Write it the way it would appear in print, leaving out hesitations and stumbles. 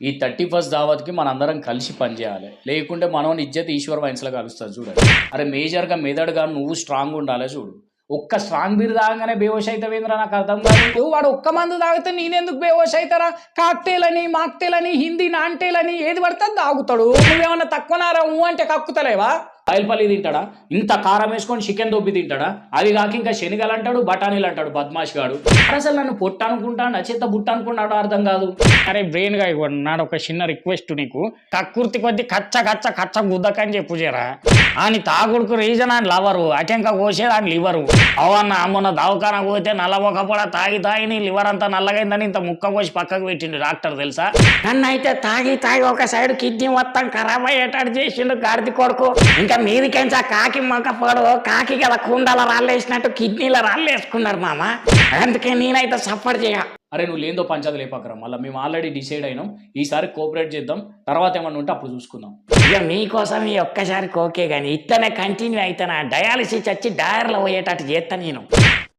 ఈ 31st దావత్‌కి మనందరం కలిసి పనిచేయాలి. లేకుంటే మనోని ఇజ్జత్ ఈశ్వర్ వైన్స్‌లో కలుస్తది చూడండి. అరే మేజర్‌గా మెదడుగా నువ్వు స్ట్రాంగ్ ఉండాలే చూడు. ఒక్క స్ట్రాంగ్ బీర్ తాగంగానే బేహోష్ అయితవేందిరా నాకు అర్థం కాదు. వాడు ఒక్క మందు తాగితే నేనెందుకు బేహోష్ అయితారా? కాక్టైల్ అని, మాక్టైల్ అని, హిందీ నాన్టైల్ అని ఏది పడితే అది తాగుతాడు. నువ్వేమన్నా తక్కువనారా అంటే కక్కుతలేవా? ఆయిల్ పల్లి తింటాడా? ఇంత కారం వేసుకొని చికెన్ దొబ్బి తింటాడా? అది కాక ఇంకా శనగలు అంటాడు, బఠానీలు అంటాడు బద్మాష్ గాడు. అసలు నన్ను పొట్ట అనుకుంటాడు, చెత్త బుట్ట అనుకుంటాడు అర్థం కాదు. అరే బ్రెయిన్ గా ఇవ్వండి నాడు ఒక చిన్న రిక్వెస్ట్ నీకు కక్కుర్తి కొద్ది కచ్చ కచ్చ కచ్చ గుద్దకని చెప్పు చేరా అని తాగుడుకు రీజన్ అని లవరు అటెంక కోసేది అని లివరు అవన్న మొన్న దవాఖాన పోతే నల్లబొకపోడ తాగి తాగి నీ లివర్ అంతా నల్లగైందని ఇంత ముక్క కోసి పక్కకు పెట్టిండు డాక్టర్ తెలుసా. నన్ను అయితే తాగి తాగి ఒక సైడ్ కిడ్నీ మొత్తం ఖరాబ్ అయ్యేటట్టు చేసిండు గాడిది కొడుకు. ఇంకా మీదికెంచి ఆ కాకి మొక్కపోడు కాకి కదా కుండల రాళ్ళేసినట్టు కిడ్నీల రాళ్ళు వేసుకున్నారు మామ. అందుకే నేనైతే సపోర్ట్ చేయ. అరే నువ్వు లేదో పంచాది లేపకరా, మళ్ళీ మేము ఆల్రెడీ డిసైడ్ అయినాం. ఈసారి కోఆపరేట్ చేద్దాం, తర్వాత ఏమన్నా ఉంటే అప్పుడు చూసుకుందాం. ఇక మీకోసం ఈ ఒక్కసారికి ఓకే కానీ ఇట్లనే కంటిన్యూ అవుతాను డయాలసిస్ వచ్చి డయర్లో పోయేటట్టు చేస్తాను నేను.